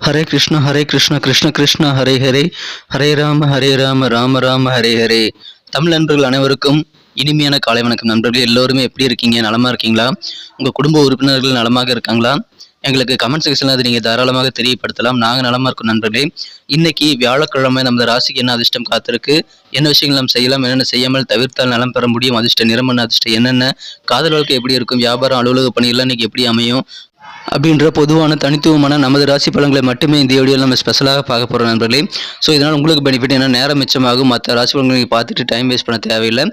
ஹரே கிருஷ்ண கிருஷ்ண கிருஷ்ண ஹரே ஹரே, ஹரே ராம ராம ராம ஹரே ஹரே. தமிழ் நண்பர்கள் அனைவருக்கும் இனிமையான காலை வணக்கம். நண்பர்கள் எல்லோருமே எப்படி இருக்கீங்க? நலமா இருக்கீங்களா? உங்கள் குடும்ப உறுப்பினர்கள் நலமாக இருக்காங்களா? எங்களுக்கு கமெண்ட் செக்ஷனில் அது நீங்கள் தாராளமாக தெரியப்படுத்தலாம். நாங்கள் நலமாக இருக்கோம் நண்பர்களே. இன்னைக்கு வியாழக்கிழமை நமது ராசிக்கு என்ன அதிர்ஷ்டம் காத்திருக்கு, என்ன விஷயங்கள் நாம் செய்யலாம், என்னென்ன செய்யாமல் தவிர்த்தால் நலம் பெற முடியும், அதிர்ஷ்ட நிறம் என்ன, அதிர்ஷ்டம் என்னென்ன, காதல் வாழ்க்கை எப்படி இருக்கும், வியாபாரம் அலுவலக பணியெல்லாம் இன்னைக்கு எப்படி அமையும் அப்படின்ற பொதுவான தனித்துவமான நமது ராசி பலன்களை மட்டுமே இந்த வீடியோவில் நம்ம ஸ்பெஷலாக பார்க்க போகிறோம் நண்பர்களே. ஸோ இதனால் உங்களுக்கு பெனிஃபிட் என்ன, நேரம் மிச்சமாகும். மற்ற ராசி பலன்களை நீங்கள் பார்த்துட்டு டைம் வேஸ்ட் பண்ண தேவையில்லை.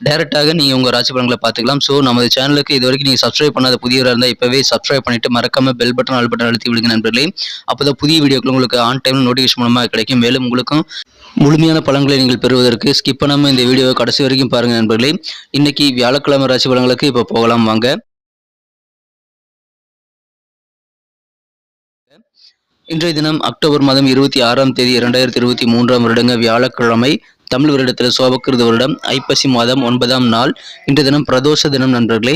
டேரெக்டாக நீங்கள் உங்கள் ராசி பலன்களை பார்த்துக்கலாம். ஸோ நமது சேனலுக்கு இது வரைக்கும் நீங்கள் சப்ஸ்கிரைப் பண்ணாத புதியவராக இருந்தால் இப்போவே சப்ஸ்கிரைப் பண்ணிவிட்டு மறக்காமல் பெல் பட்டன் ஆல் பட்டன் அழுத்தி விடுங்க நண்பர்களே. அப்போ தான் புதிய வீடியோக்கள் உங்களுக்கு ஆன் டைம் நோட்டிஃபிகேஷன் மூலமாக கிடைக்கும். மேலும் உங்களுக்கும் முழுமையான பலன்களை நீங்கள் பெறுவதற்கு ஸ்கிப் பண்ணாமல் இந்த வீடியோவை கடைசி வரைக்கும் பாருங்கள் நண்பர்களே. இன்னைக்கு வியாழக்கிழமை ராசி பலன்களுக்கு இப்போ போகலாம் வாங்க. இன்றைய தினம் அக்டோபர் மாதம் 26ஆம் தேதி 2023ஆம் வருடங்க வியாழக்கிழமை. தமிழ் வருடத்தில் சோபக்கிருத வருடம் ஐப்பசி மாதம் 9ஆம் நாள். இன்றைய தினம் பிரதோஷ தினம் நண்பர்களே.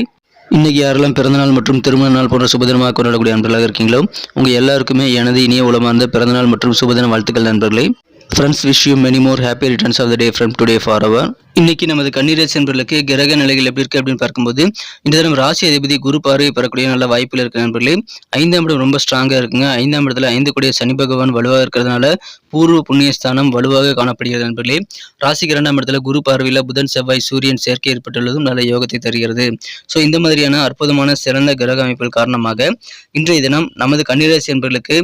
இன்னைக்கு யாரெல்லாம் பிறந்தநாள் மற்றும் திருமண நாள் போன்ற சுபதினமாக கொண்டாடக்கூடிய நண்பர்களாக இருக்கீங்களோ உங்க எல்லாருக்குமே எனது இனிய உளமார்ந்த பிறந்தநாள் மற்றும் சுபதின வாழ்த்துக்கள் நண்பர்களே. Friends, wish you many more happy returns of the day from today for our. இன்னைக்கு நமது கன்னிராசி நண்பர்களுக்கு கிரக நிலைகள் எப்படி இருக்கு அப்படின்னு பார்க்கும்போது இந்த தினம் ராசி அதிபதி குரு பார்வை பெறக்கூடிய நல்ல வாய்ப்பில் இருக்க நண்பர்களே. 5ஆம் இடம் ரொம்ப ஸ்ட்ராங்கா இருக்குங்க. 5ஆம் இடத்துல 5 கூடிய சனி பகவான் வலுவாக இருக்கிறதுனால பூர்வ புண்ணியஸ்தானம் வலுவாக காணப்படுகிறது நண்பர்களே. ராசிக்கு 2ஆம் இடத்துல குரு பார்வையில் புதன் செவ்வாய் சூரியன் சேர்க்கை ஏற்பட்டுள்ளதும் நல்ல யோகத்தை தருகிறது. ஸோ இந்த மாதிரியான அற்புதமான சிறந்த கிரக அமைப்புகள் காரணமாக இன்றைய தினம் நமது கன்னிராசி நண்பர்களுக்கு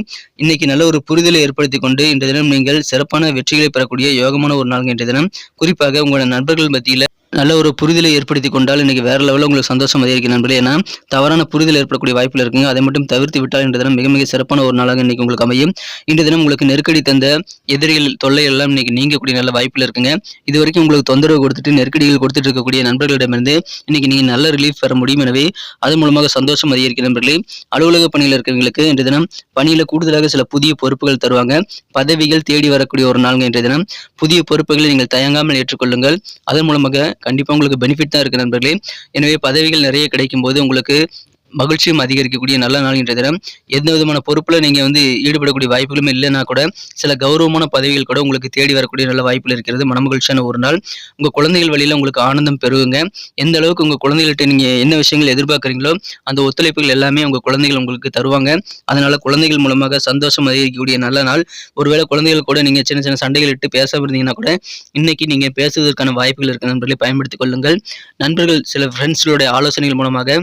இன்னைக்கு நல்ல ஒரு புரிதலை ஏற்படுத்தி கொண்டு இன்றைய தினம் நீங்கள் சிறப்பான வெற்றிகளை பெறக்கூடிய யோகமான ஒரு நாள். இன்றைய தினம் குறிப்பாக உங்களோட நண்பர்கள் மத்தியில் நல்ல ஒரு புரிதலை ஏற்படுத்தி கொண்டால் இன்னைக்கு வேற லெவலில் உங்களுக்கு சந்தோஷம் அதிகரிக்கும் நண்பர்களே. ஏன்னா தவறான புரிதல் ஏற்படக்கூடிய வாய்ப்பில் இருக்குங்க. அதை மட்டும் தவிர்த்து விட்டால் இன்றைய தினம் மிக மிக சிறப்பான ஒரு நாளாக இன்னைக்கு உங்களுக்கு அமையும். இன்றைய தினம் உங்களுக்கு நெருக்கடி தந்த எதிரிகள் தொல்லை எல்லாம் இன்னைக்கு நீங்கக்கூடிய நல்ல வாய்ப்பில் இருக்குங்க. இது வரைக்கும் உங்களுக்கு தொந்தரவு கொடுத்துட்டு நெருக்கடிகள் கொடுத்துட்டு இருக்கக்கூடிய நண்பர்களிடமிருந்து இன்னைக்கு நீங்க நல்ல ரிலீஃப் பெற முடியும். எனவே அது மூலமாக சந்தோஷம் அதிகரிக்கும் நண்பர்களே. அலுவலக பணியில் இருக்கிறவங்களுக்கு இன்றைய தினம் பணியில கூடுதலாக சில புதிய பொறுப்புகள் தருவாங்க. பதவிகள் தேடி வரக்கூடிய ஒரு நாள்ங்க இன்றைய தினம். புதிய பொறுப்புகளை நீங்கள் தயங்காமல் ஏற்றுக்கொள்ளுங்கள். அதன் மூலமாக கண்டிப்பா உங்களுக்கு பெனிஃபிட் தான் இருக்கு நண்பர்களே. எனவே பதவிகள் நிறைய கிடைக்கும் போது உங்களுக்கு மகிழ்ச்சியும் அதிகரிக்கக்கூடிய நல்ல நாள் இன்றைய தினம். எந்த விதமான பொறுப்புல நீங்க ஈடுபடக்கூடிய வாய்ப்புகளும் இல்லைன்னா கூட சில கௌரவமான பதவிகள் கூட உங்களுக்கு தேடி வரக்கூடிய நல்ல வாய்ப்புகள் இருக்கிறது. மனமகிழ்ச்சியான ஒரு நாள். உங்க குழந்தைகள் வழியில உங்களுக்கு ஆனந்தம் பெறுவீங்க. எந்த அளவுக்கு உங்க குழந்தைகள்கிட்ட நீங்க என்ன விஷயங்கள் எதிர்பார்க்குறீங்களோ அந்த ஒத்துழைப்புகள் எல்லாமே உங்க குழந்தைகள் உங்களுக்கு தருவாங்க. அதனால குழந்தைகள் மூலமாக சந்தோஷம் அதிகரிக்கக்கூடிய நல்ல நாள். ஒருவேளை குழந்தைகள் கூட நீங்க சின்ன சின்ன சண்டைகள் இட்டு பேசாம இருந்தீங்கன்னா கூட இன்னைக்கு நீங்க பேசுவதற்கான வாய்ப்புகள் இருக்க நண்பர்களை பயன்படுத்திக் கொள்ளுங்கள். நண்பர்கள் சில ஃப்ரெண்ட்ஸுடைய ஆலோசனைகள் மூலமாக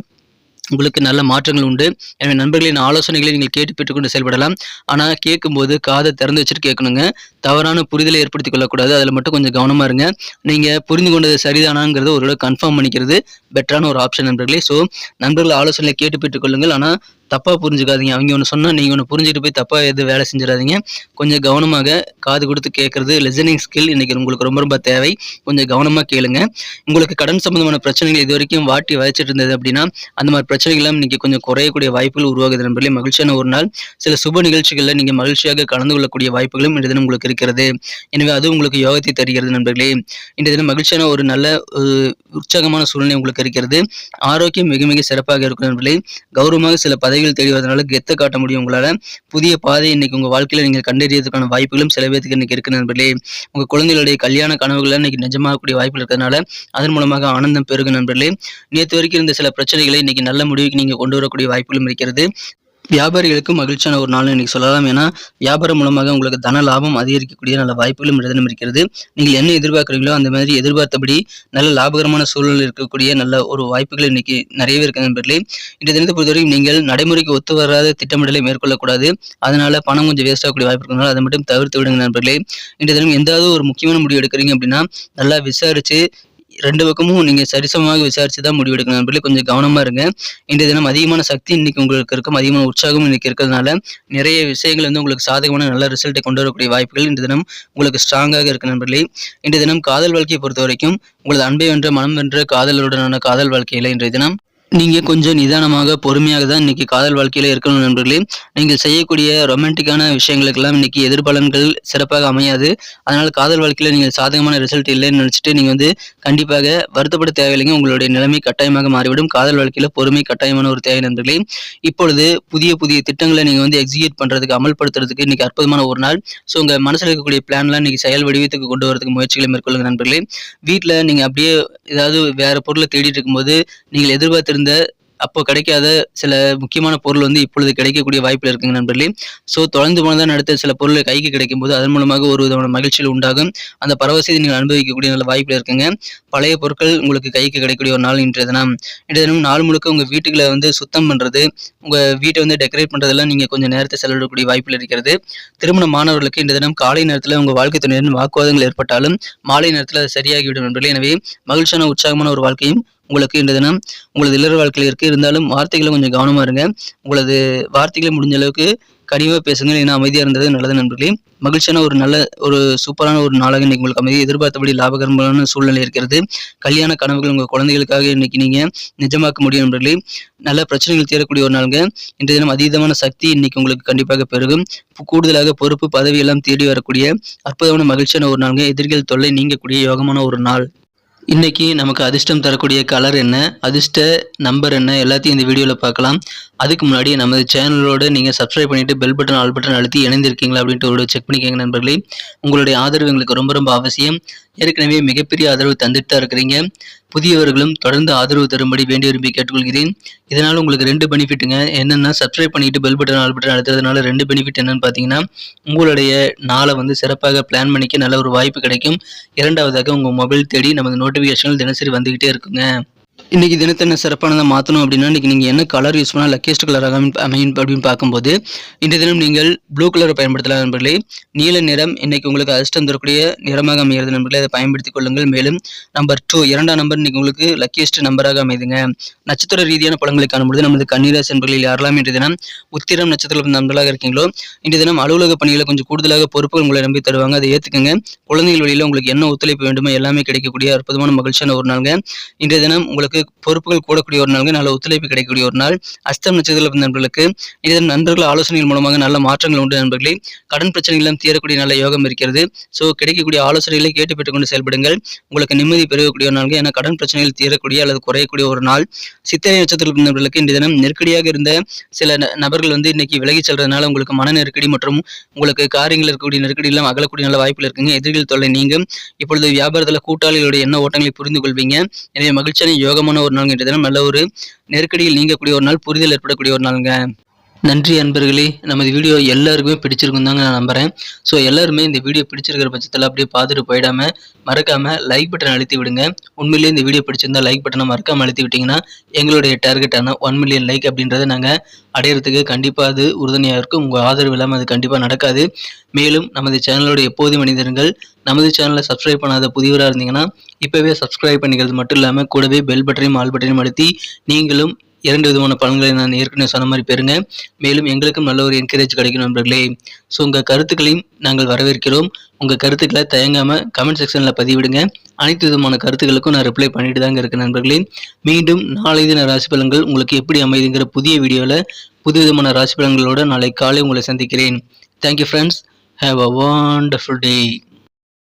உங்களுக்கு நல்ல மாற்றங்கள் உண்டு. எனவே நண்பர்களின் ஆலோசனைகளை நீங்கள் கேட்டு பெற்றுக்கொண்டு செயல்படலாம். ஆனால் கேட்கும்போது காதை திறந்து வச்சுட்டு கேட்கணுங்க. தவறான புரிதலை ஏற்படுத்திக் கொள்ளக்கூடாது. அதில் மட்டும் கொஞ்சம் கவனமாக இருங்க. நீங்கள் புரிந்து கொண்டது சரிதானாங்கிறத ஒரு கன்ஃபார்ம் பண்ணிக்கிறது பெட்டரான ஒரு ஆப்ஷன் நண்பர்களே. ஸோ நண்பர்கள் ஆலோசனைகளை கேட்டு பெற்றுக்கொள்ளுங்கள். ஆனால் தப்பாக புரிஞ்சுக்காதீங்க. அவங்க ஒன்று சொன்னால் நீங்கள் ஒன்று புரிஞ்சுட்டு போய் தப்பாக எது வேலை செஞ்சிடாதீங்க. கொஞ்சம் கவனமாக காது கொடுத்து கேட்கறது லிசனிங் ஸ்கில் இன்னைக்கு உங்களுக்கு ரொம்ப ரொம்ப தேவை. கொஞ்சம் கவனமாக கேளுங்க. உங்களுக்கு கடன் சம்பந்தமான பிரச்சனைகள் இது வரைக்கும் வாட்டி வதச்சிட்டு இருந்தது அப்படின்னா அந்த மாதிரி பிரச்சனைகள்லாம் இன்னைக்கு கொஞ்சம் குறையக்கூடிய வாய்ப்புகள் உருவாகுது நண்பர்களே. மகிழ்ச்சியான ஒரு நாள். சில சுப நிகழ்ச்சிகளில் நீங்கள் மகிழ்ச்சியாக கலந்து கொள்ளக்கூடிய வாய்ப்புகளும் இன்றைய தினம் உங்களுக்கு இருக்கிறது. எனவே அது உங்களுக்கு யோகத்தை தருகிறது நண்பர்களே. இன்றைய தினம் மகிழ்ச்சியான ஒரு நல்ல உற்சாகமான சூழ்நிலை உங்களுக்கு இருக்கிறது. ஆரோக்கியம் மிக மிக சிறப்பாக இருக்கும் நண்பர்களே. கௌரவமாக சில பதவிகள் தேடி வருவதனால கெத்த காட்ட முடியும் உங்களால. புதிய பாதை இன்னைக்கு உங்க வாழ்க்கையில நீங்கள் கண்டறியறதுக்கான வாய்ப்புகளும் சில பேருக்கு இன்னைக்கு இருக்கு நண்பர்களே. உங்க குழந்தைகளுடைய கல்யாண கனவுகள் இன்னைக்கு நிஜமாகக்கூடிய வாய்ப்புகள் இருக்கிறதுனால அதன் மூலமாக ஆனந்தம் பெருகும் நண்பர்களே. நேற்று வரைக்கும் இருந்த சில பிரச்சனைகளை இன்னைக்கு நல்ல முடிவுக்கு நீங்க கொண்டு வரக்கூடிய வாய்ப்புகளும் இருக்கிறது. வியாபாரிகளுக்கு மகிழ்ச்சியான ஒரு நாள் இன்னைக்கு சொல்லலாம். ஏன்னா வியாபாரம் மூலமாக உங்களுக்கு தன லாபம் அதிகரிக்கக்கூடிய நல்ல வாய்ப்புகளும் தினம் இருக்கிறது. நீங்கள் என்ன எதிர்பார்க்குறீங்களோ அந்த மாதிரி எதிர்பார்த்தபடி நல்ல லாபகரமான சூழல் இருக்கக்கூடிய நல்ல ஒரு வாய்ப்புகள் இன்னைக்கு நிறையவே இருக்கு நண்பர்களே. இந்த தினத்தை பொறுத்தவரைக்கும் நீங்கள் நடைமுறைக்கு ஒத்து வராத திட்டமிடலை மேற்கொள்ளக்கூடாது. அதனால பணம் கொஞ்சம் வேஸ்ட் ஆகக்கூடிய வாய்ப்பு இருக்கிறதுனால அதை மட்டும் தவிர்த்து விடுங்க நண்பர்களே. இந்த தினம் எந்தாவது ஒரு முக்கியமான முடிவு எடுக்கிறீங்க அப்படின்னா நல்லா விசாரிச்சு 2 பக்கமும் நீங்க சரிசமமாக விசாரிச்சு தான் முடிவெடுக்கணும் நண்பர்களே. கொஞ்சம் கவனமா இருங்க. இன்றைய தினம் அதிகமான சக்தி இன்னைக்கு உங்களுக்கு இருக்கும். அதிகமான உற்சாகம் இன்னைக்கு இருக்கிறதுனால நிறைய விஷயங்கள் உங்களுக்கு சாதகமான நல்ல ரிசல்ட்டை கொண்டு வரக்கூடிய வாய்ப்புகள் இன்றைய தினம் உங்களுக்கு ஸ்ட்ராங்காக இருக்கு நண்பர்களே. இன்றைய தினம் காதல் வாழ்க்கையை பொறுத்த வரைக்கும் உங்களது அன்பை வென்ற மனம் வென்ற காதலருடனான காதல் வாழ்க்கையில இன்றைய தினம் நீங்க கொஞ்சம் நிதானமாக, பொறுமையாக தான் இன்னைக்கு காதல் வாழ்க்கையில இருக்கணும் நண்பர்களே. நீங்கள் செய்யக்கூடிய ரொமான்டிக்கான விஷயங்களுக்கெல்லாம் இன்னைக்கு எதிர்பலன்கள் சிறப்பாக அமையாது. அதனால காதல் வாழ்க்கையில நீங்கள் சாதகமான ரிசல்ட் இல்லைன்னு நினைச்சுட்டு நீங்க கண்டிப்பாக வருத்தப்பட தேவையில்லைங்க. உங்களுடைய நிலைமை கட்டாயமாக மாறிவிடும். காதல் வாழ்க்கையில பொறுமை கட்டாயமான ஒரு தேவை நண்பர்களே. இப்பொழுது புதிய புதிய திட்டங்கள நீங்க எக்ஸிக்யூட் பண்றதுக்கு, அமல்படுத்துறதுக்கு இன்னைக்கு அற்புதமான ஒரு நாள். உங்க மனசுல இருக்கக்கூடிய பிளான்லாம் இன்னைக்கு செயல் வடிவத்துக்கு கொண்டு வரதுக்கு முயற்சிகளை மேற்கொள்ளுங்க நண்பர்களே. வீட்ல நீங்க அப்படியே ஏதாவது வேற பொருள தேடிட்டு இருக்கும்போது, நீங்கள் எதிர்பார்த்திருந்த அப்போ கிடைக்காத சில முக்கியமான பொருள் இப்பொழுது கிடைக்கக்கூடிய வாய்ப்புல இருக்குங்க நண்பர்களே. தொலைந்து போனதா அடுத்த சில பொருள் கைக்கு கிடைக்கும்போது, அதன் மூலமாக ஒரு விதமான மகிழ்ச்சிகள் உண்டாகும். அந்த பரவசத்தை நீங்கள் அனுபவிக்கக்கூடிய நல்ல வாய்ப்புல இருக்குங்க. பழைய பொருட்கள் உங்களுக்கு கைக்கு கிடைக்கக்கூடிய ஒரு நாள் இன்றைய தினம். இன்றைய தினம் நாள் முழுக்க உங்க வீட்டுகள சுத்தம் பண்றது, உங்க வீட்ட டெக்கரேட் பண்றதெல்லாம் நீங்க கொஞ்சம் நேரத்தை செலவிடக்கூடிய வாய்ப்புல இருக்கிறது. திருமண மாணவர்களுக்கு இன்றைய தினம் காலை நேரத்துல உங்க வாழ்க்கை துணையுடன் வாக்குவாதங்கள் ஏற்பட்டாலும், மாலை நேரத்துல அது சரியாகிவிடும் நண்பர்களே. எனவே மகிழ்ச்சியான, உற்சாகமான ஒரு வாழ்க்கையும் உங்களுக்கு இன்றைய தினம் உங்களது இல்லற வாழ்க்கையில இருக்கு. இருந்தாலும் வார்த்தைகள கொஞ்சம் கவனமா இருங்க. உங்களது வார்த்தைகள முடிஞ்ச அளவுக்கு கனிவா பேசுங்க. இல்லைன்னா அமைதியா இருந்தது நல்லது நண்பர்களே. மகிழ்ச்சியான ஒரு நல்ல ஒரு சூப்பரான ஒரு நாளாக இன்னைக்கு உங்களுக்கு அமைதி. எதிர்பார்த்தபடி லாபகரமான சூழ்நிலை இருக்கிறது. கல்யாண கனவுகள் உங்க குழந்தைகளுக்காக இன்னைக்கு நீங்க நிஜமாக்க முடியும் நண்பர்களே. நல்ல பிரச்சனைகள் தீரக்கூடிய ஒரு நாளுங்க. இன்றைய தினம் அதீதமான சக்தி இன்னைக்கு உங்களுக்கு கண்டிப்பாக பெருகும். கூடுதலாக பொறுப்பு, பதவி எல்லாம் தேடி வரக்கூடிய அற்புதமான மகிழ்ச்சியான ஒரு நாளுங்க. எதிரிகள் தொல்லை நீங்கக்கூடிய யோகமான ஒரு நாள். இன்னைக்கு நமக்கு அதிர்ஷ்டம் தரக்கூடிய கலர் என்ன, அதிர்ஷ்ட நம்பர் என்ன, எல்லாத்தையும் இந்த வீடியோல பார்க்கலாம். அதுக்கு முன்னாடி நமது சேனலோட நீங்க சப்ஸ்கிரைப் பண்ணிட்டு பெல் பட்டன், ஆல் பட்டன் அழுத்தி இணைந்திருக்கீங்களா அப்படின்ட்டு ஒரு செக் பண்ணிக்கங்க நண்பர்களே. உங்களுடைய ஆதரவு எங்களுக்கு ரொம்ப ரொம்ப அவசியம். ஏற்கனவே மிகப்பெரிய ஆதரவு தந்துட்டு தான் இருக்கிறீங்க. புதியவர்களும் தொடர்ந்து ஆதரவு தரும்படி வேண்டி விரும்பி கேட்டுக்கொள்கிறேன். இதனால உங்களுக்கு 2 பெனிஃபிட்டுங்க. என்னன்னா, சப்ஸ்கிரைப் பண்ணிட்டு பெல் பட்டன், ஆல் பட்டன் அழுத்துறதுனால 2 பெனிஃபிட் என்னன்னு பார்த்தீங்கன்னா, உங்களுடைய நாளை சிறப்பாக பிளான் பண்ணிக்க நல்ல ஒரு வாய்ப்பு கிடைக்கும். இரண்டாவதாக உங்க மொபைல் தேடி நமது நோட்டிஃபிகேஷன்கள் தினசரி வந்துகிட்டே இருக்குங்க. இன்னைக்கு தினத்தை என்ன சிறப்பானதை மாற்றணும் அப்படின்னா, இன்னைக்கு நீங்கள் என்ன கலர் யூஸ் பண்ணால் லக்கியஸ்ட் கலராக அமையும் அப்படின்னு பார்க்கும்போது, இன்றைய தினம் நீங்கள் ப்ளூ கலரை பயன்படுத்தலாம் நண்பர்களே. நீல நிறம் இன்னைக்கு உங்களுக்கு அதிர்ஷ்டம் தரக்கூடிய நிறமாக அமைகிறது நண்பர்களே. அதை பயன்படுத்திக் கொள்ளுங்கள். மேலும் நம்பர் 2, 2ஆம் நம்பர் இன்னைக்கு உங்களுக்கு லக்கியஸ்ட் நம்பராக அமைதுங்க. நட்சத்திர ரீதியான பலன்களை காணும்போது நமது கன்னிராசி நண்பர்களில் யாரெல்லாம் இன்றைய தினம் உத்திரம் நட்சத்திர நண்பர்களாக இருக்கீங்களோ, இன்றைய தினம் அலுவலக பணிகளை கொஞ்சம் கூடுதலாக பொறுப்புகள் உங்களை நம்பி தருவாங்க. அதை ஏற்றுக்குங்க. குழந்தைகள் வழியில் உங்களுக்கு என்ன ஒத்துழைப்பு வேண்டுமோ எல்லாமே கிடைக்கக்கூடிய அற்புதமான மகிழ்ச்சியான ஒரு நாளுங்க. இன்றைய தினம் உங்களுக்கு பொறுப்புகள் கூடக்கூடிய ஒரு நாளுங்க. நல்ல ஒத்துழைப்பு கிடைக்கக்கூடிய ஒரு நாள். அஸ்தம் நட்சத்திர நண்பர்களுக்கு இதன் நண்பர்கள் ஆலோசனைகள் மூலமாக நல்ல மாற்றங்கள் உண்டு நண்பர்களே. கடன் பிரச்சனைகள் எல்லாம் தீரக்கூடிய நல்ல யோகம் இருக்கிறது. கிடைக்கக்கூடிய ஆலோசனைகளை கேட்டு பெற்றுக்கொண்டு செயல்படுங்கள். உங்களுக்கு நிம்மதி பெருகக்கூடிய ஒரு நாளுங்க. ஏன்னா கடன் பிரச்சனைகள் தீரக்கூடிய அல்லது குறையக்கூடிய ஒரு நாள். சித்திரை நட்சத்திர நண்பர்களுக்கு இந்த தினம் நெருக்கடியாக இருந்த சில நபர்கள் இன்னைக்கு விலகி செல்றதுனால உங்களுக்கு மன நெருக்கடி மற்றும் உங்களுக்கு காரியங்கள் இருக்கக்கூடிய நெருக்கடி எல்லாம் அகலக்கூடிய நல்ல வாய்ப்புகள் இருக்குங்க. எதிரிகள் தொல்லை நீங்கும். இப்பொழுது வியாபாரத்தில் கூட்டாளிகளுடைய எண்ண ஓட்டங்களை புரிந்து கொள்வீங்க. எனவே மகிழ்ச்சியான யோகமான ஒரு நாள் இன்றைய தினம். நல்ல ஒரு நெருக்கடியில் நீங்கக்கூடிய ஒரு நாள், புரிதல் ஏற்படக்கூடிய ஒரு நாளுங்க. நன்றி அன்பர்களே. நமது வீடியோ எல்லாருக்குமே பிடிச்சிருக்கும் தாங்க நான் நம்புறேன். எல்லாருமே இந்த வீடியோ பிடிச்சிருக்கிற பட்சத்தில் அப்படியே பார்த்துட்டு போயிடாம மறக்காம லைக் பட்டன் அழுத்தி விடுங்க. உண்மையிலேயே இந்த வீடியோ பிடிச்சிருந்தா லைக் பட்டனை மறக்காம அழுத்தி விட்டீங்கன்னா எங்களுடைய டார்கெட்டான 1 மில்லியன் லைக் அப்படின்றத நாங்கள் அடையிறதுக்கு கண்டிப்பாக அது உறுதுணையாக இருக்கும். உங்கள் ஆதரவு இல்லாமல் அது கண்டிப்பாக நடக்காது. மேலும் நமது சேனலோட எப்போதும் மனிதர்கள் நமது சேனலை சப்ஸ்கிரைப் பண்ணாத புதியவராக இருந்தீங்கன்னா இப்போவே சப்ஸ்கிரைப் பண்ணிக்கிறது மட்டும் இல்லாமல் கூடவே பெல் பட்டனையும் ஆல் பட்டனையும் அழுத்தி நீங்களும் 2 விதமான பலன்களை நான் ஏற்கனவே சொன்ன மாதிரி பெறுங்க. மேலும் எங்களுக்கும் நல்ல ஒரு என்கரேஜ் கிடைக்கும் நண்பர்களே. உங்கள் கருத்துக்களையும் நாங்கள் வரவேற்கிறோம். உங்கள் கருத்துக்களை தயங்காமல் கமெண்ட் செக்ஷனில் பதிவிடுங்க. அனைத்து விதமான கருத்துக்களுக்கும் நான் ரிப்ளை பண்ணிட்டு தாங்க இருக்கேன் நண்பர்களே. மீண்டும் நாளை தின ராசி பலன்கள் உங்களுக்கு எப்படி அமைதுங்கிற புதிய வீடியோவில் புது விதமான ராசி பலன்களோடு நாளை காலை உங்களை சந்திக்கிறேன். Thank you friends. Have a wonderful day.